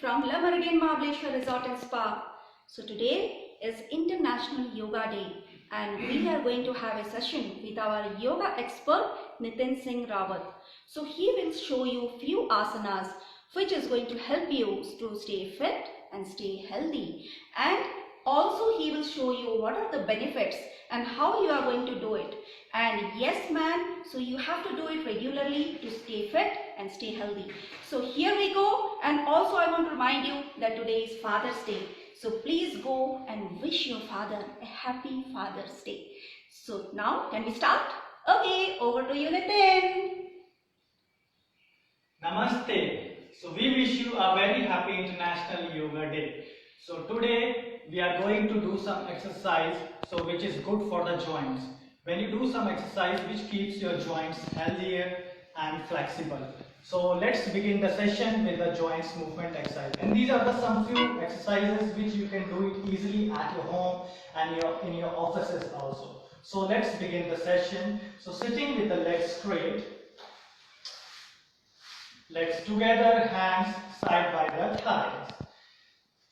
from La Meridian Mahabaleshwar Resort and Spa. So today is International Yoga Day and we are going to have a session with our yoga expert Nitin Singh Rawat. So he will show you few asanas which is going to help you to stay fit and stay healthy, and also he will show you what are the benefits and how you are going to do it. And yes man, so you have to do it regularly to stay fit and stay healthy. So here we go, and also I want to remind you that today is Father's Day. So please go and wish your father a happy Father's Day. So now can we start? Okay, over to you Nitin. Namaste. So we wish you a very happy International Yoga Day. So today we are going to do some exercise which is good for the joints. When you do some exercise which keeps your joints healthier and flexible. So let's begin the session with the joints movement exercise. And these are some few exercises which you can do it easily at your home and in your offices also. So let's begin the session. So sitting with the legs straight, legs together, hands side by the thighs.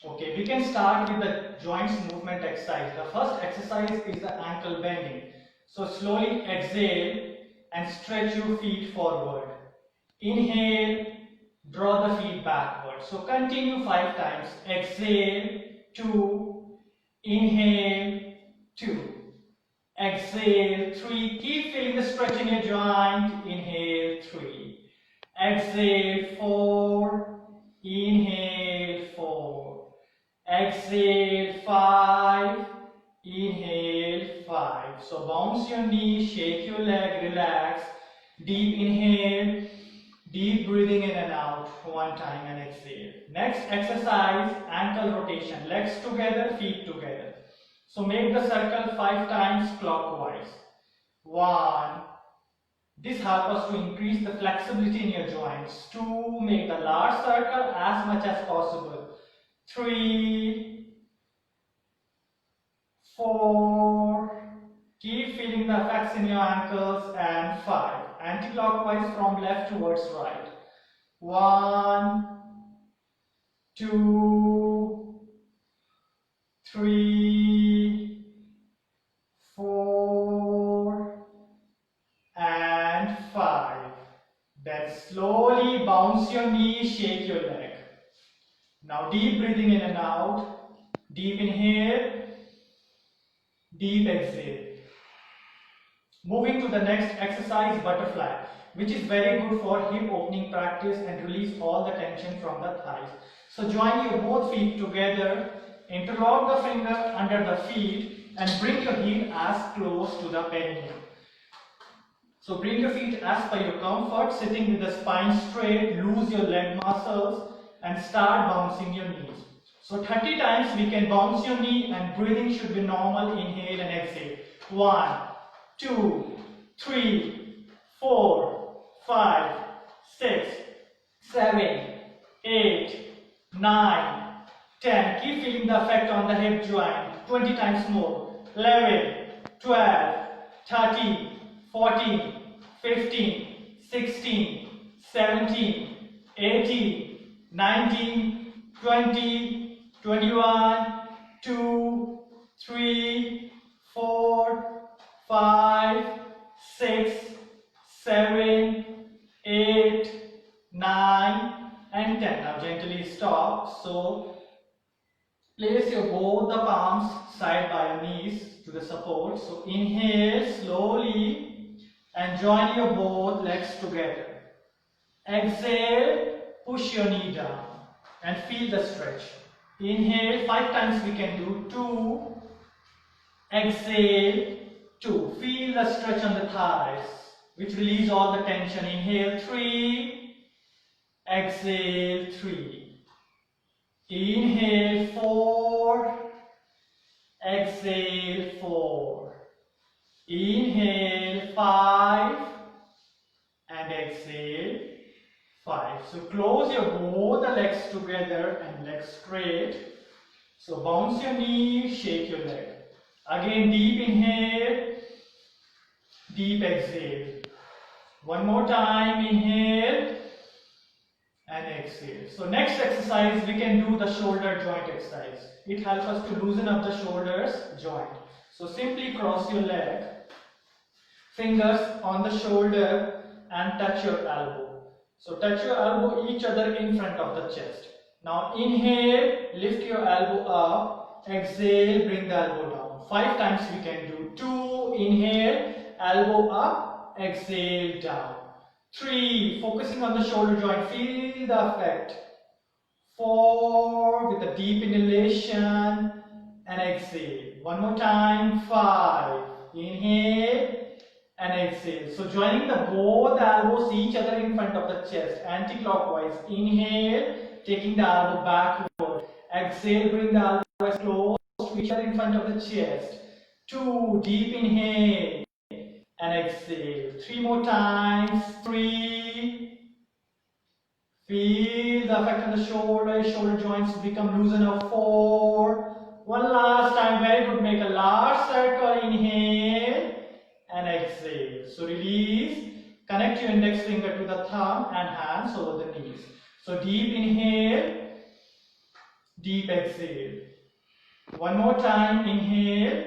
Okay, we can start with the joints movement exercise. The first exercise is the ankle bending. So slowly exhale and stretch your feet forward. Inhale, draw the feet backward. So continue 5 times. Exhale, 2, inhale, 2. Exhale, 3. Keep feeling the stretch in your joint. Inhale, 3. Exhale, 4. Inhale, 4. Exhale, 5. Inhale, 5. So bounce your knee, shake your leg, relax. Deep inhale, deep breathing in and out. 1 time and exhale. Next exercise, ankle rotation. Legs together, feet together. So make the circle 5 times clockwise. 1. This helps us to increase the flexibility in your joints. 2. Make the large circle as much as possible. 3. 4. Keep feeling the effects in your ankles. And 5. Anti-clockwise from left towards right. 1, 2, 3, 4, and 5. Then slowly bounce your knee, shake your leg. Now deep breathing in and out. Deep inhale, deep exhale. Moving to the next exercise, butterfly, which is very good for hip opening practice and release all the tension from the thighs. So join your both feet together, interlock the finger under the feet and bring your heel as close to the perineum. So bring your feet as per your comfort, sitting with the spine straight, loose your leg muscles and start bouncing your knees. So 30 times we can bounce your knee and breathing should be normal. Inhale and exhale. 1, 2, 3, 4, 5, 6, 7, 8, 9, 10. Keep feeling the effect on the hip joint. 20 times more. 11, 12, 13, 14, 15, 16, 17, 18, 19, 20, 21, 2, 3, 4, 5, 6, 7, 8, 9, and 10. Now gently stop. So place your both the palms side by your knees to the support. So inhale slowly and join your both legs together. Exhale, push your knee down and feel the stretch. Inhale 5 times we can do. 2. Exhale, 2. Feel the stretch on the thighs, which release all the tension. Inhale 3. Exhale 3. Inhale 4. Exhale 4. Inhale 5. And exhale 5. So close your both the legs together and legs straight. So bounce your knee, shake your leg. Again deep inhale, deep exhale. One more time, inhale and exhale. So next exercise, we can do the shoulder joint exercise. It helps us to loosen up the shoulders joint. So simply cross your leg, fingers on the shoulder and touch your elbow. So touch your elbow each other in front of the chest. Now inhale, lift your elbow up, exhale, bring the elbow down. 5 times we can do. 2, inhale, elbow up, exhale, down. 3, focusing on the shoulder joint, feel the effect. 4, with a deep inhalation and exhale. One more time. 5, inhale and exhale. So joining the both elbows each other in front of the chest, anti-clockwise. Inhale, taking the elbow backward. Exhale, bring the elbow as close to each other in front of the chest. 2, deep inhale and exhale. 3 more times. 3. Feel the effect on the shoulder joints become loosen up. 4. One last time, very good. Make a large circle. Inhale and exhale. So release. Connect your index finger to the thumb and hands over the knees. So deep inhale, deep exhale. One more time. Inhale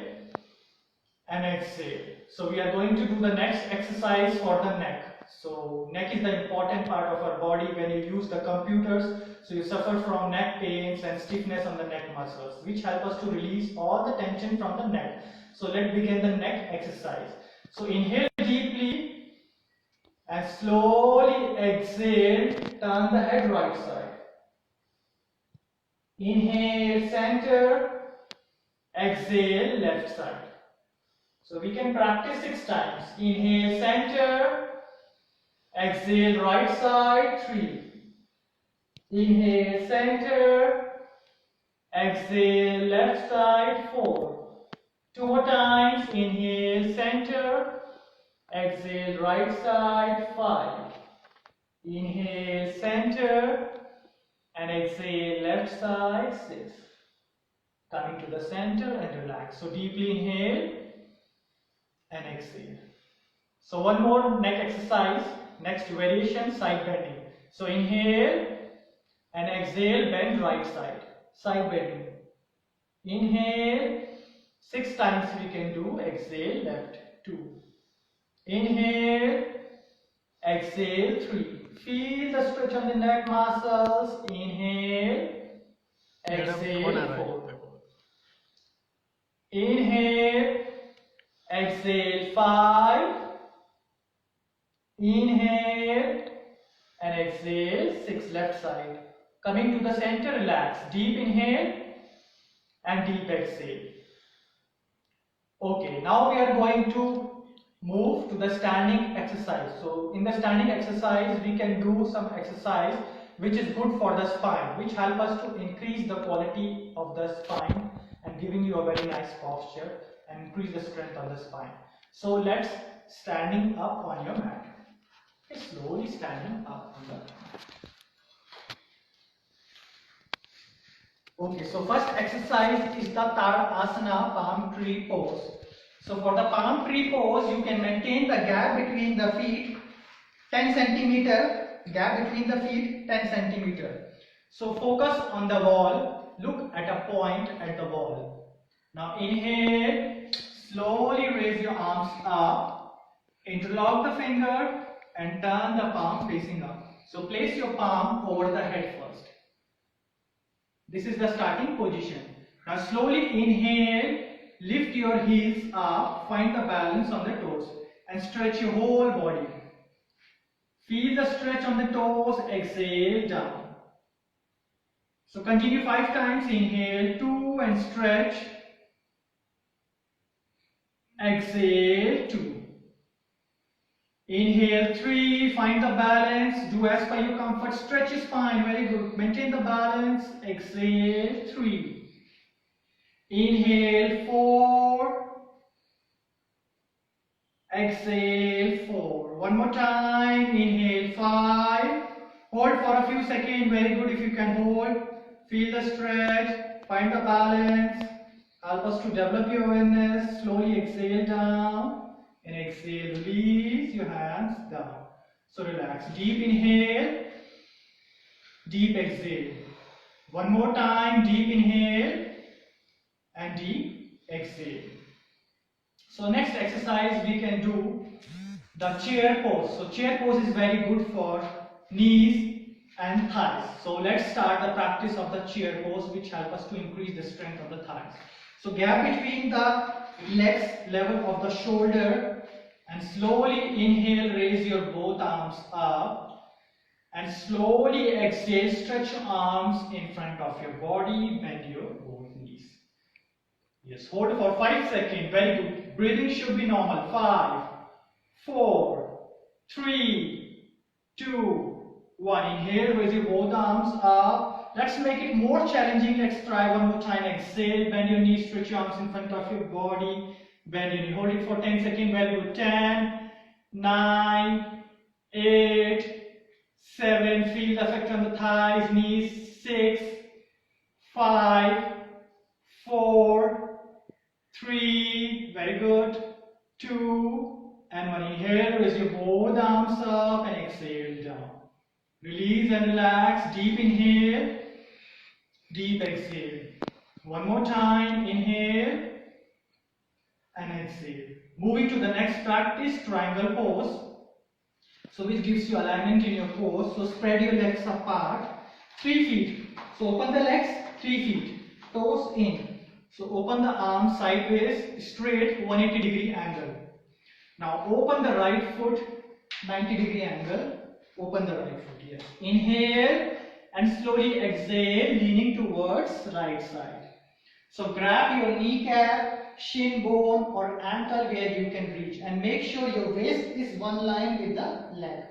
and exhale. So we are going to do the next exercise for the neck. So neck is the important part of our body when you use the computers. So you suffer from neck pains and stiffness on the neck muscles, which help us to release all the tension from the neck. So let's begin the neck exercise. So inhale deeply and slowly exhale, turn the head right side. Inhale center, exhale left side. So we can practice 6 times. Inhale center, exhale right side. 3. Inhale center, exhale left side. 4. 2 more times. Inhale center, exhale right side. 5. Inhale center and exhale left side. 6. Coming to the center and relax. So deeply inhale and exhale. So one more neck exercise. Next variation, side bending. So inhale and exhale, bend right side. Side bending. Inhale 6 times we can do. Exhale left. 2. Inhale, exhale 3. Feel the stretch on the neck muscles. Inhale, exhale 4. Inhale, exhale 5. Inhale and exhale 6. Left side. Coming to the center, relax. Deep inhale and deep exhale. Okay, now we are going to move to the standing exercise. So in the standing exercise, we can do some exercise which is good for the spine, which help us to increase the quality of the spine and giving you a very nice posture and increase the strength on the spine. So let's standing up on your mat. Okay, slowly standing up on the mat. Okay, so first exercise is the Tadasana palm tree pose. So for the palm tree pose, you can maintain the gap between the feet 10 centimeter, gap between the feet 10 centimeter. So focus on the wall, look at a point at the wall. Now inhale, slowly raise your arms up, interlock the finger and turn the palm facing up. So place your palm over the head first. This is the starting position. Now slowly inhale, lift your heels up, find the balance on the toes and stretch your whole body. Feel the stretch on the toes, exhale down. So continue 5 times, inhale 2 and stretch, exhale 2. Inhale 3, find the balance, do as per your comfort, stretch your spine, very good, maintain the balance, exhale 3. Inhale 4, exhale 4. One more time, inhale 5, hold for a few seconds, very good if you can hold, feel the stretch, find the balance, help us to develop your awareness, slowly exhale down. And exhale, release your hands down. So relax. Deep inhale deep exhale. One more time, deep inhale and deep exhale. So next exercise we can do the chair pose. So chair pose is very good for knees and thighs. So let's start the practice of the chair pose, which help us to increase the strength of the thighs. So gap between the legs, level of the shoulder, and slowly inhale, raise your both arms up, and slowly exhale, stretch your arms in front of your body, bend your both knees. Yes, hold for 5 seconds. Very good. Breathing should be normal. 5, 4, 3, 2, 1. Inhale, raise your both arms up. Let's make it more challenging. Let's try one more time. Exhale, bend your knees, stretch your arms in front of your body. Bend your knee. Hold it for 10 seconds. Very good. 10, 9, 8, 7. Feel the effect on the thighs, knees. 6, 5, 4, 3, very good, 2, and 1. Inhale, raise your both arms up and exhale down. Release and relax. Deep inhale, deep exhale. One more time, inhale and exhale. Moving to the next practice, triangle pose. So which gives you alignment in your pose. So spread your legs apart, 3 feet. So open the legs, 3 feet, toes in. So open the arms sideways, straight, 180-degree angle. Now open the right foot, 90-degree angle. Open the right foot, yes. Inhale and slowly exhale, leaning towards right side. So grab your kneecap, shin bone or ankle where you can reach, and make sure your waist is one line with the leg.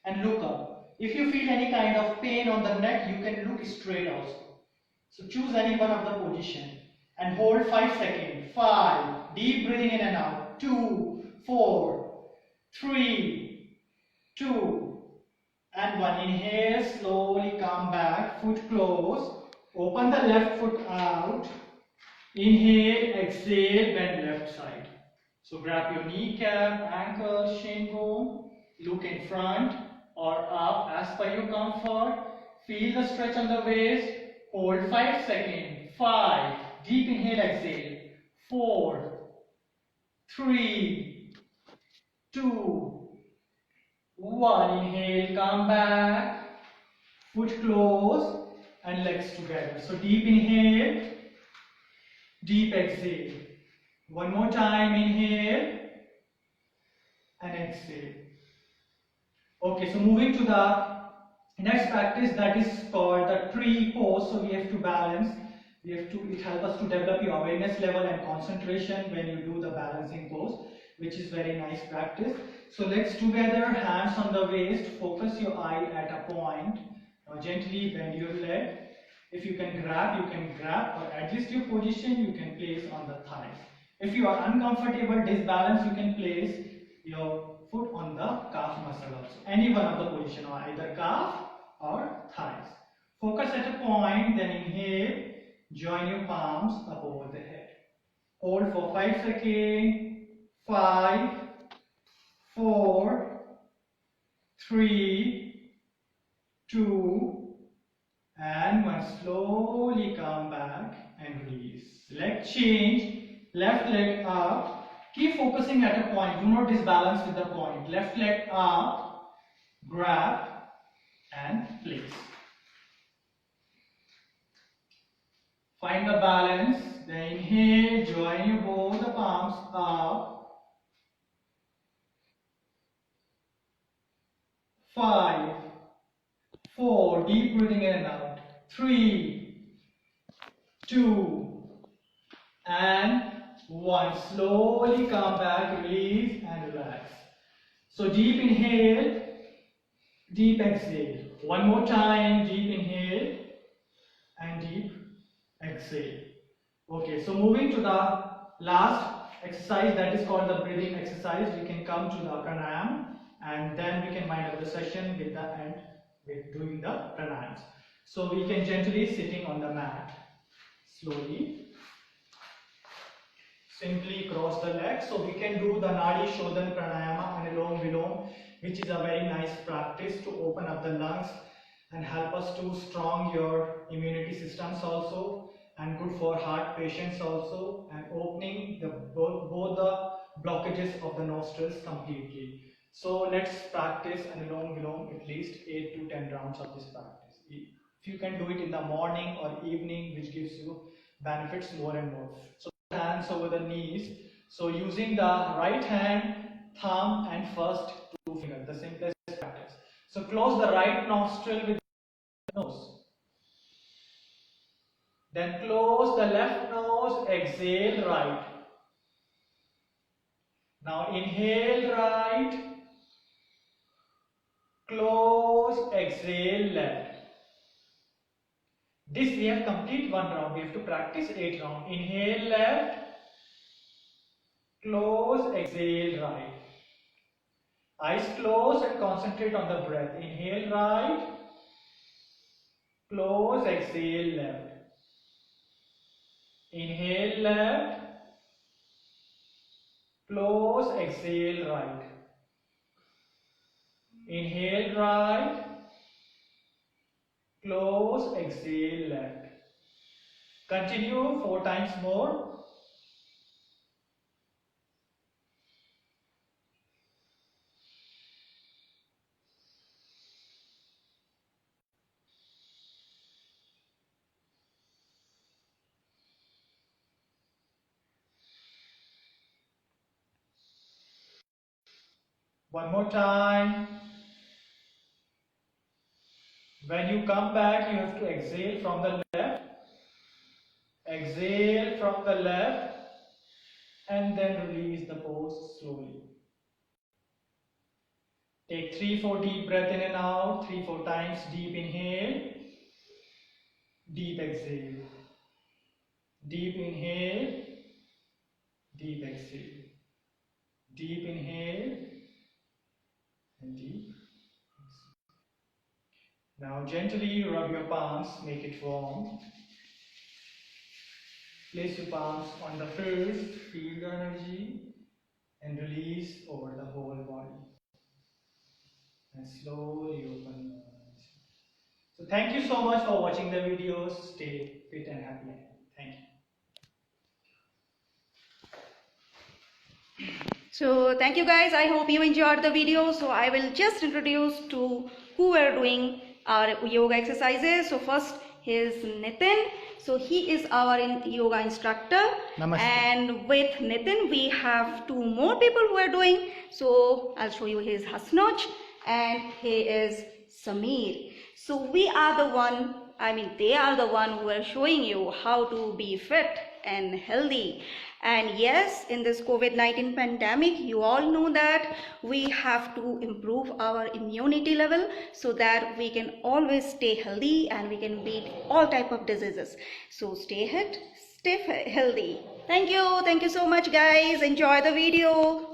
And look up. If you feel any kind of pain on the neck, you can look straight also. So choose any one of the position. And hold 5 seconds. 5. Deep breathing in and out. 2, 4, 3, 2, and 1. Inhale, slowly come back. Foot close. Open the left foot out. Inhale, exhale, bend left side. So grab your kneecap, ankle, shin bone. Look in front or up as per your comfort. Feel the stretch on the waist. Hold 5 seconds. 5. Deep inhale, exhale. 4, 3, 2, 1. Inhale, come back. Foot close and legs together. So deep inhale, deep exhale. One more time, inhale and exhale. Okay, so moving to the next practice, that is called the tree pose. So we have to balance. It helps us to develop your awareness level and concentration when you do the balancing pose, which is very nice practice. So legs together, hands on the waist, focus your eye at a point. Now gently bend your leg. If you can grab, or adjust your position, you can place on the thighs. If you are uncomfortable, disbalance, you can place your foot on the calf muscle also. Any one of the position, or either calf or thighs. Focus at a point, then inhale. Join your palms up over the head. Hold for 5 seconds. 5, 4, 3, 2, and 1. Slowly come back and release. Leg change. Left leg up. Keep focusing at a point. Do not disbalance with the point. Left leg up. Grab and place. Find the balance. Then inhale, join your both the palms up. 5, 4, deep breathing in and out. 3, 2, and 1. Slowly come back, release and relax. So deep inhale, deep exhale. One more time, deep inhale and deep exhale. Okay, so moving to the last exercise, that is called the breathing exercise. We can come to the pranayam and then we can wind up the session with the end with doing the pranayams. So we can gently sitting on the mat, slowly. Simply cross the legs. So we can do the Nadi Shodhan Pranayama and Anulom Vilom, which is a very nice practice to open up the lungs and help us to strong your immunity systems also, and good for heart patients also, and opening the both the blockages of the nostrils completely. So let's practice Anulom Vilom at least 8 to 10 rounds of this practice. If you can do it in the morning or evening, which gives you benefits more and more. So hands over the knees. So using the right hand, thumb and first two fingers, the simplest practice. So close the right nostril with the nose. Then close the left nose, exhale right. Now inhale right, close, exhale left. This we have complete one round. We have to practice 8 rounds. Inhale left, close, exhale right. Eyes close and concentrate on the breath. Inhale right, close, exhale left. Inhale left, close, exhale right. Inhale right, close, exhale left. Continue 4 times more. One more time. When you come back, you have to exhale from the left. Exhale from the left and then release the pose slowly. Take 3-4 deep breath in and out. 3-4 times deep inhale. Deep exhale. Deep inhale. Deep exhale. Deep inhale and deep exhale. Now gently rub your palms, make it warm. Place your palms on the first, feel the energy and release over the whole body. And slowly open your eyes. So thank you so much for watching the videos. Stay fit and happy. Thank you. So thank you guys. I hope you enjoyed the video. So I will just introduce to who are doing our yoga exercises. So first is Nitin. So he is our yoga instructor. Namaste. And with Nitin we have 2 more people who are doing. So I'll show you his Hasnoj and he is Sameer. So we are the one, they are the one who are showing you how to be fit and healthy. And yes, in this COVID-19 pandemic, you all know that we have to improve our immunity level so that we can always stay healthy and we can beat all type of diseases. So stay fit, stay healthy. Thank you so much guys. Enjoy the video.